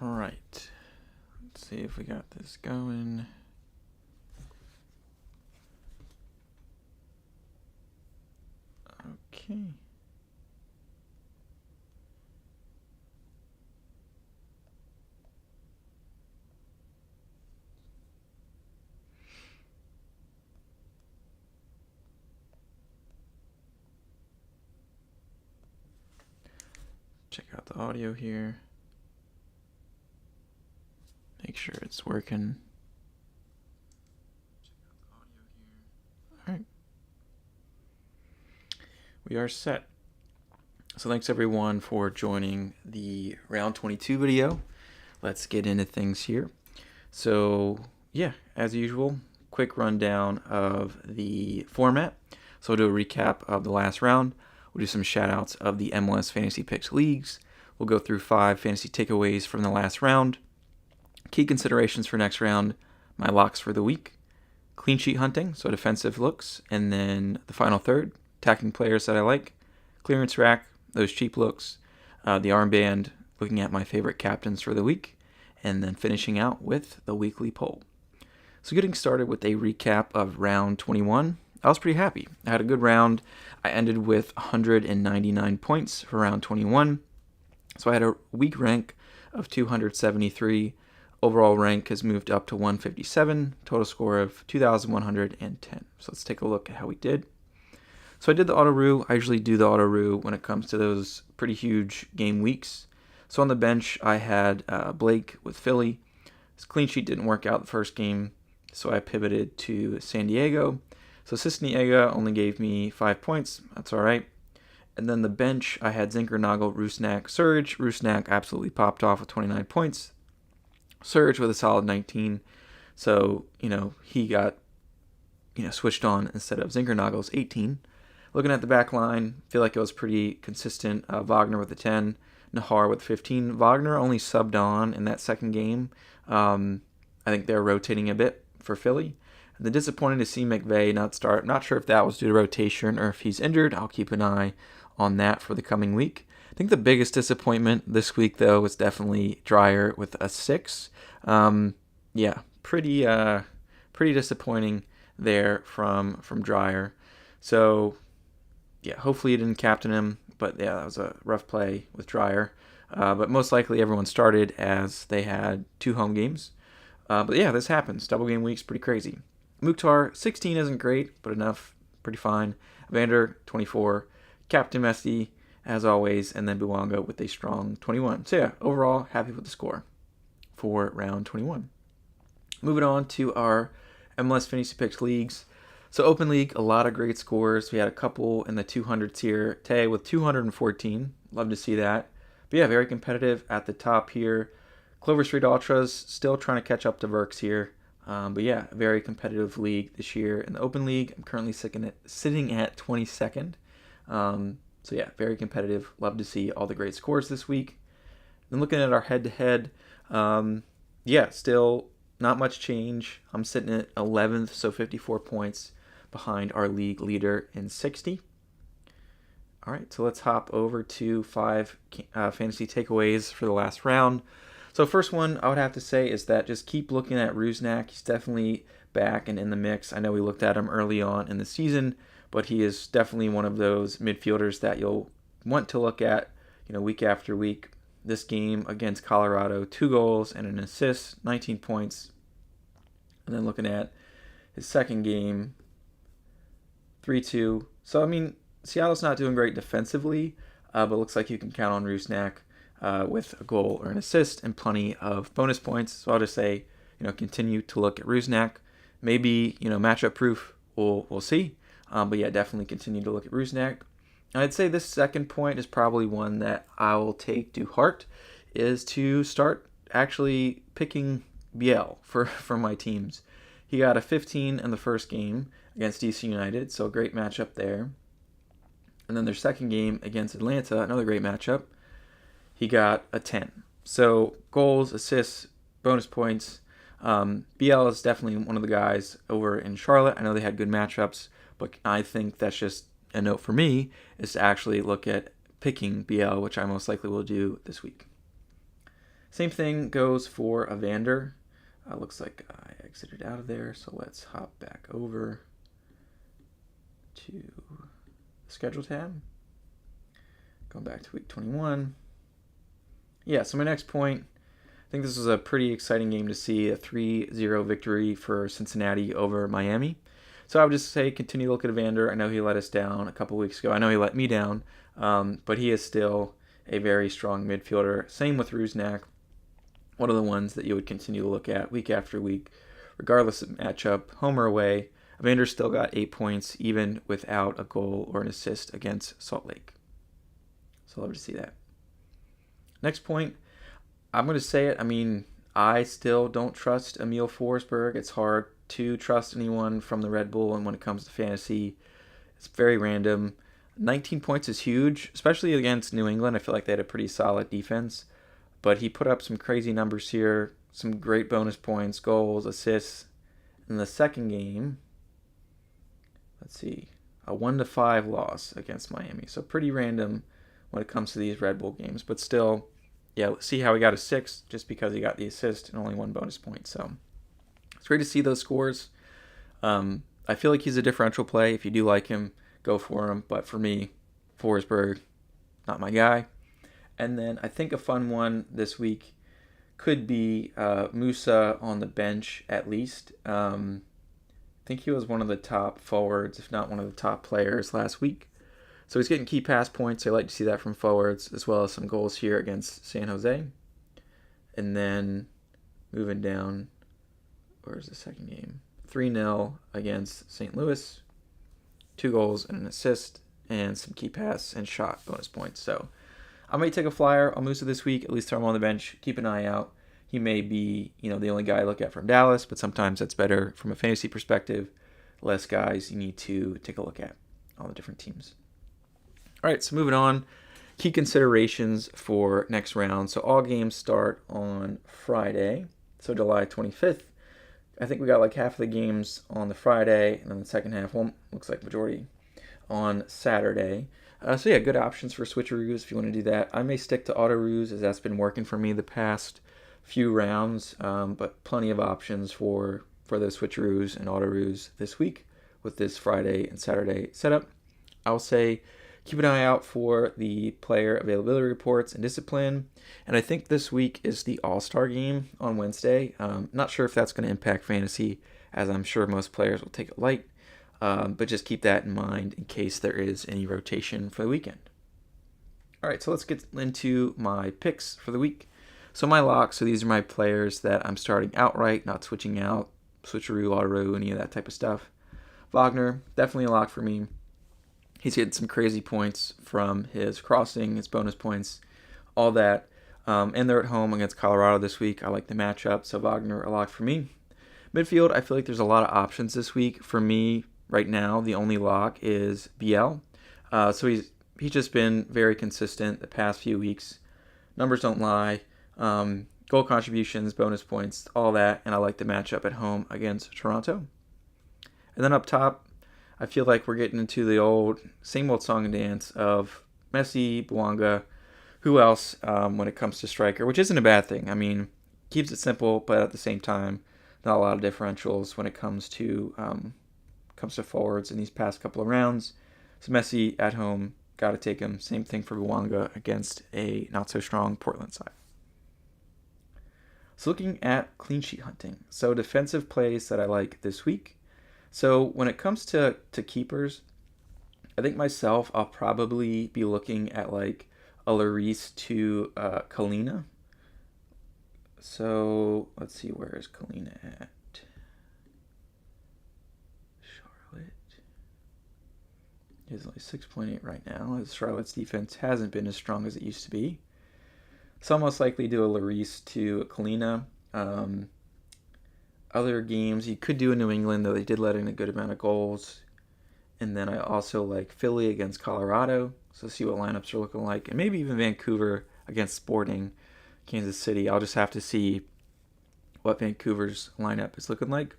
All right. Let's see if we got this going. Okay. Check out the audio here. Make sure it's working. All right. We are set. So thanks everyone for joining the round 22 video. Let's get into things here. So yeah, as usual, quick rundown of the format. So we'll do a recap of the last round. We'll do some shout outs of the MLS Fantasy Picks Leagues. We'll go through 5 fantasy takeaways from the last round. Key considerations for next round, my locks for the week, clean sheet hunting, so defensive looks, and then the final third, attacking players that I like, clearance rack, those cheap looks, the armband, looking at my favorite captains for the week, and then finishing out with the weekly poll. So getting started with a recap of round 21, I was pretty happy. I had a good round. I ended with 199 points for round 21. So I had a week rank of 273. Overall rank has moved up to 157. Total score of 2,110. So let's take a look at how we did. So I did the auto-roo. I usually do the auto-roo when it comes to those pretty huge game weeks. So on the bench, I had Blake with Philly. His clean sheet didn't work out the first game, so I pivoted to San Diego. So Cisniega only gave me 5 points. That's all right. And then the bench, I had Zinkernagel, Rusnak, Surge. Rusnak absolutely popped off with 29 points. Surge with a solid 19. So, he got, switched on instead of Zinkernagel's 18. Looking at the back line, feel like it was pretty consistent. Wagner with a 10, Nahar with 15. Wagner only subbed on in that second game. I think they're rotating a bit for Philly. And then disappointing to see McVay not start. Not sure if that was due to rotation or if he's injured. I'll keep an eye on that for the coming week. I think the biggest disappointment this week, though, was definitely Dreyer with a 6. Pretty disappointing there from Dreyer. So, yeah, hopefully you didn't captain him. But, yeah, that was a rough play with Dreyer. But most likely everyone started as they had 2 home games. But, yeah, this happens. Double game week's pretty crazy. Mukhtar, 16 isn't great, but enough. Pretty fine. Vander, 24. Captain Messi, as always, and then Buonga with a strong 21. So yeah, overall, happy with the score for round 21. Moving on to our MLS Fantasy Picks Leagues. So Open League, a lot of great scores. We had a couple in the 200s here. Tay with 214. Love to see that. But yeah, very competitive at the top here. Clover Street Ultras still trying to catch up to Verks here. But yeah, very competitive league this year. In the Open League, I'm currently sitting at 22nd. So yeah, very competitive. Love to see all the great scores this week. Then looking at our head-to-head, still not much change. I'm sitting at 11th, so 54 points behind our league leader in 60. All right, so let's hop over to 5 fantasy takeaways for the last round. So first one I would have to say is that just keep looking at Rusnak. He's definitely back and in the mix. I know we looked at him early on in the season, but he is definitely one of those midfielders that you'll want to look at, week after week. This game against Colorado, 2 goals and an assist, 19 points. And then looking at his second game, 3-2. So, Seattle's not doing great defensively, but looks like you can count on Rusnak with a goal or an assist and plenty of bonus points. So I'll just say, continue to look at Rusnak. Maybe, matchup proof, we'll see. But yeah, definitely continue to look at Rusnak. I'd say this second point is probably one that I will take to heart, is to start actually picking Biel for my teams. He got a 15 in the first game against DC United, so a great matchup there. And then their second game against Atlanta, another great matchup, he got a 10. So goals, assists, bonus points. Biel is definitely one of the guys over in Charlotte. I know they had good matchups, but I think that's just a note for me, is to actually look at picking Biel, which I most likely will do this week. Same thing goes for Evander. Looks like I exited out of there, so let's hop back over to the schedule tab. Going back to week 21. Yeah, so my next point, I think this was a pretty exciting game to see, a 3-0 victory for Cincinnati over Miami. So I would just say continue to look at Evander. I know he let us down a couple weeks ago. I know he let me down, but he is still a very strong midfielder. Same with Rusnak. One of the ones that you would continue to look at week after week, regardless of matchup, home or away. Evander still got 8 points, even without a goal or an assist against Salt Lake. So love to see that. Next point, I'm going to say it. I mean, I still don't trust Emil Forsberg. It's hard to trust anyone from the Red Bull, and when it comes to fantasy, it's very random. 19 points is huge, especially against New England. I feel like they had a pretty solid defense, but he put up some crazy numbers here, some great bonus points, goals, assists. In the second game, let's see, a 1-5 loss against Miami. So pretty random when it comes to these Red Bull games, but still, yeah, let's see how he got a 6 just because he got the assist and only 1 bonus point. So it's great to see those scores. I feel like he's a differential play. If you do like him, go for him. But for me, Forsberg, not my guy. And then I think a fun one this week could be Musa on the bench at least. I think he was one of the top forwards, if not one of the top players last week. So he's getting key pass points. I like to see that from forwards, as well as some goals here against San Jose. And then moving down, where's the second game? 3-0 against St. Louis. 2 goals and an assist, and some key pass and shot bonus points. So I might take a flyer on Musa this week, at least throw him on the bench, keep an eye out. He may be, the only guy I look at from Dallas, but sometimes that's better from a fantasy perspective. Less guys you need to take a look at on the different teams. All right, so moving on. Key considerations for next round. So all games start on Friday, so July 25th. I think we got like half of the games on the Friday, and then the second half, well, looks like majority, on Saturday. So yeah, good options for switcheroos if you want to do that. I may stick to auto roos as that's been working for me the past few rounds, but plenty of options for those switcheroos and auto roos this week with this Friday and Saturday setup. I'll say keep an eye out for the player availability reports and discipline. And I think this week is the All-Star game on Wednesday. Not sure if that's going to impact fantasy, as I'm sure most players will take it light. But just keep that in mind in case there is any rotation for the weekend. All right, so let's get into my picks for the week. So my locks, so these are my players that I'm starting outright, not switching out, switcheroo, auto, any of that type of stuff. Wagner, definitely a lock for me. He's getting some crazy points from his crossing, his bonus points, all that. And they're at home against Colorado this week. I like the matchup, so Wagner a lock for me. Midfield, I feel like there's a lot of options this week. For me, right now, the only lock is BL. So he's just been very consistent the past few weeks. Numbers don't lie. Goal contributions, bonus points, all that. And I like the matchup at home against Toronto. And then up top, I feel like we're getting into the same old song and dance of Messi, Bouanga, who else when it comes to striker, which isn't a bad thing. I mean, keeps it simple, but at the same time, not a lot of differentials when it comes to forwards in these past couple of rounds. So Messi at home, got to take him. Same thing for Bouanga against a not-so-strong Portland side. So looking at clean sheet hunting. So defensive plays that I like this week. So when it comes to keepers, I think myself, I'll probably be looking at like a Lloris to Kalina. So let's see, where is Kalina at? Charlotte. He's only 6.8 right now, as Charlotte's defense hasn't been as strong as it used to be. So I'll most likely do a Lloris to Kalina. Other games, you could do in New England, though they did let in a good amount of goals. And then I also like Philly against Colorado. So see what lineups are looking like. And maybe even Vancouver against Sporting Kansas City. I'll just have to see what Vancouver's lineup is looking like.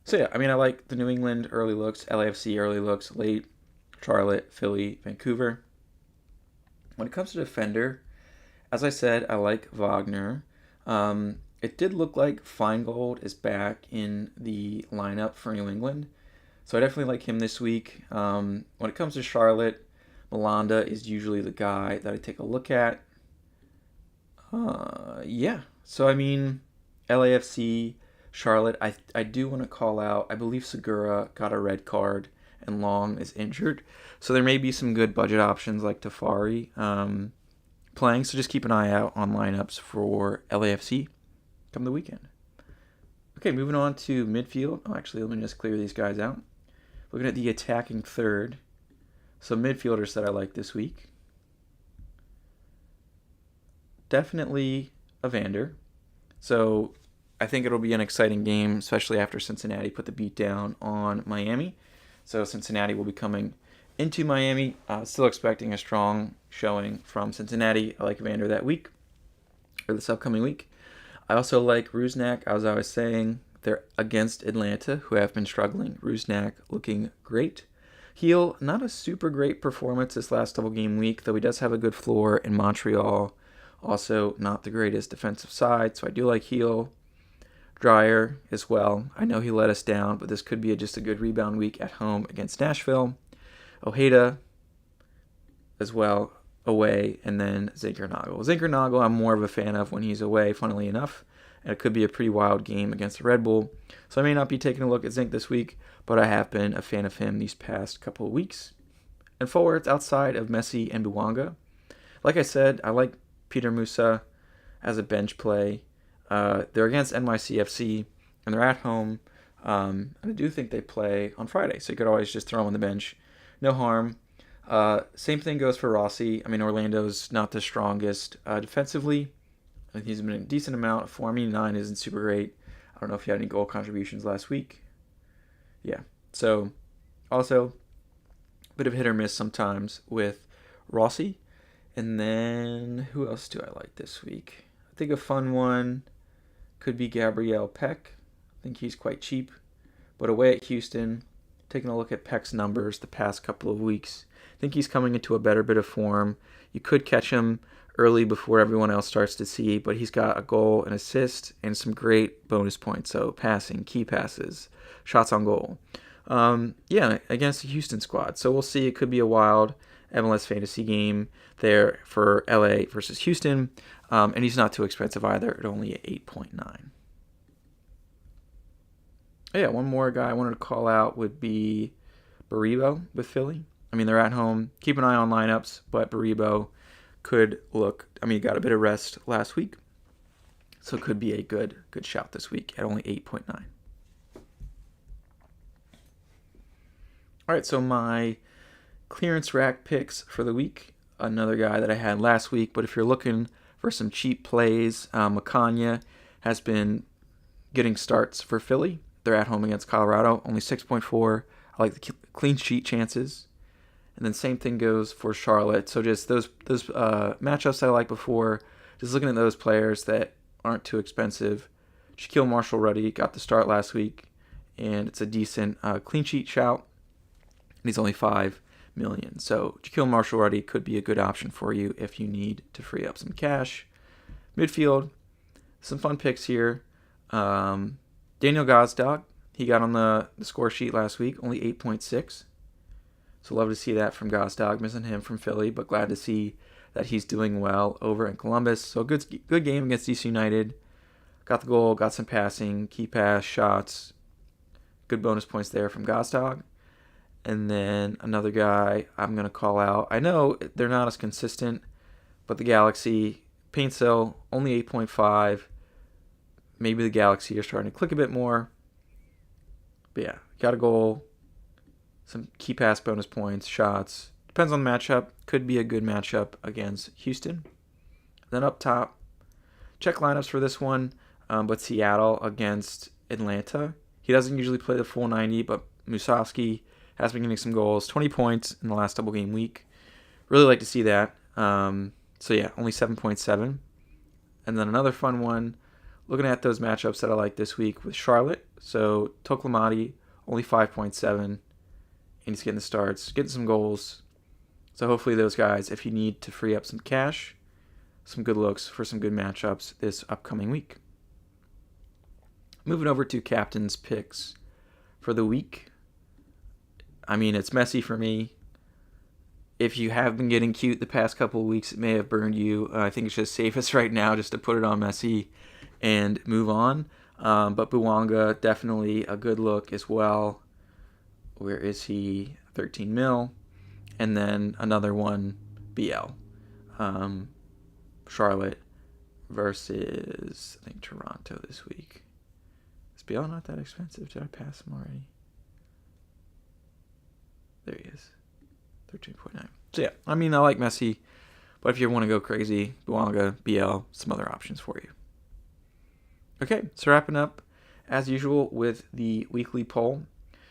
So yeah, I mean, I like the New England early looks, LAFC early looks, late, Charlotte, Philly, Vancouver. When it comes to defender, as I said, I like Wagner. It did look like Feingold is back in the lineup for New England, so I definitely like him this week. When it comes to Charlotte, Malanda is usually the guy that I take a look at. Yeah. So I mean, LAFC, Charlotte. I do want to call out. I believe Segura got a red card and Long is injured, so there may be some good budget options like Tafari playing. So just keep an eye out on lineups for LAFC come the weekend. Okay, moving on to midfield. Oh, actually, let me just clear these guys out. Looking at the attacking third. So midfielders that I like this week. Definitely Evander. So I think it'll be an exciting game, especially after Cincinnati put the beat down on Miami. So Cincinnati will be coming into Miami. Still expecting a strong showing from Cincinnati. I like Evander that week, or this upcoming week. I also like Rusnak, as I was saying. They're against Atlanta, who have been struggling. Rusnak looking great. Heel, not a super great performance this last double game week, though he does have a good floor in Montreal. Also, not the greatest defensive side, so I do like Heel. Dreyer as well. I know he let us down, but this could be just a good rebound week at home against Nashville. Ojeda as well, away, and then Zinkernagel. Zinkernagel I'm more of a fan of when he's away, funnily enough, and it could be a pretty wild game against the Red Bull. So I may not be taking a look at Zink this week, but I have been a fan of him these past couple of weeks. And forwards outside of Messi and Buwanga, like I said, I like Peter Musa as a bench play. They're against NYCFC, and they're at home. And I do think they play on Friday, so you could always just throw him on the bench. No harm. Same thing goes for Rossi. I mean, Orlando's not the strongest defensively. I think he's been in a decent amount of form. 9 isn't super great. I don't know if he had any goal contributions last week. Yeah. So, also, a bit of hit or miss sometimes with Rossi. And then, who else do I like this week? I think a fun one could be Gabriel Peck. I think he's quite cheap. But away at Houston, taking a look at Peck's numbers the past couple of weeks, I think he's coming into a better bit of form. You could catch him early before everyone else starts to see, but he's got a goal, an assist, and some great bonus points. So passing, key passes, shots on goal. Yeah, against the Houston squad. So we'll see. It could be a wild MLS fantasy game there for LA versus Houston. And he's not too expensive either at only 8.9. Oh yeah, one more guy I wanted to call out would be Baribo with Philly. I mean, they're at home. Keep an eye on lineups, but Baribo could look, I mean, he got a bit of rest last week, so it could be a good shout this week at only 8.9. All right, so my clearance rack picks for the week. Another guy that I had last week, but if you're looking for some cheap plays, Macania has been getting starts for Philly. They're at home against Colorado, only 6.4. I like the clean sheet chances. And then same thing goes for Charlotte. So just those matchups I like before, just looking at those players that aren't too expensive. Shaquille Marshall-Ruddy got the start last week, and it's a decent clean sheet shout. And he's only $5 million. So Shaquille Marshall-Ruddy could be a good option for you if you need to free up some cash. Midfield, some fun picks here. Daniel Gazdag, he got on the score sheet last week, only 8.6. So love to see that from Gazdag, missing him from Philly, but glad to see that he's doing well over in Columbus. So good game against DC United. Got the goal, got some passing, key pass, shots. Good bonus points there from Gazdag. And then another guy I'm going to call out. I know they're not as consistent, but the Galaxy, Paintcell, only 8.5. Maybe the Galaxy are starting to click a bit more. But yeah, got a goal, some key pass bonus points, shots. Depends on the matchup. Could be a good matchup against Houston. Then up top, check lineups for this one, but Seattle against Atlanta. He doesn't usually play the full 90, but Musovski has been getting some goals, 20 points in the last double game week. Really like to see that. So yeah, only 7.7. And then another fun one, looking at those matchups that I like this week with Charlotte. So Toklamati, only 5.7. And he's getting the starts, getting some goals. So hopefully those guys, if you need to free up some cash, some good looks for some good matchups this upcoming week. Moving over to captain's picks for the week. I mean, it's messy for me. If you have been getting cute the past couple of weeks, it may have burned you. I think it's just safest right now just to put it on messy and move on. But Bouanga, definitely a good look as well. Where is he? 13 mil. And then another one, BL. Charlotte versus, I think, Toronto this week. Is BL not that expensive? Did I pass him already? There he is. 13.9. So yeah, I mean, I like Messi. But if you want to go crazy, Bouanga, BL, some other options for you. Okay, so wrapping up, as usual, with the weekly poll.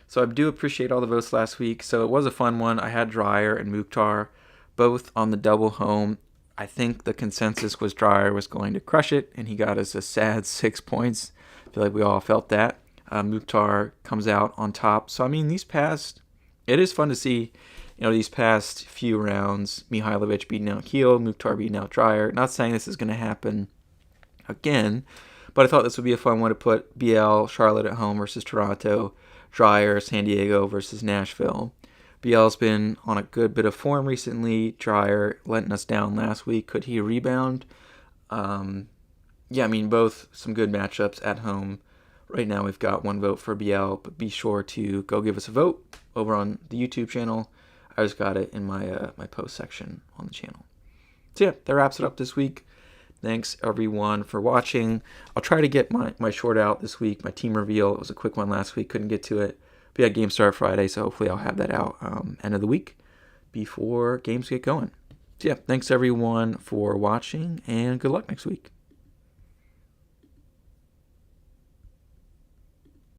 So I do appreciate all the votes last week. So it was a fun one. I had Dreyer and Mukhtar both on the double home. I think the consensus was Dreyer was going to crush it, and he got us a sad 6 points. I feel like we all felt that. Mukhtar comes out on top. So, I mean, it is fun to see, these past few rounds, Mihailovic beating out Keel, Mukhtar beating out Dreyer. Not saying this is going to happen again, but I thought this would be a fun one to put BL, Charlotte at home versus Toronto, Dreyer, San Diego versus Nashville. BL's been on a good bit of form recently. Dreyer letting us down last week. Could he rebound? Both some good matchups at home. Right now we've got one vote for BL, but be sure to go give us a vote over on the YouTube channel. I just got it in my my post section on the channel. So yeah, that wraps it up this week. Thanks everyone for watching. I'll try to get my short out this week, my team reveal. It was a quick one last week, couldn't get to it. But yeah, game start Friday, so hopefully I'll have that out end of the week before games get going. So yeah, thanks everyone for watching, and good luck next week.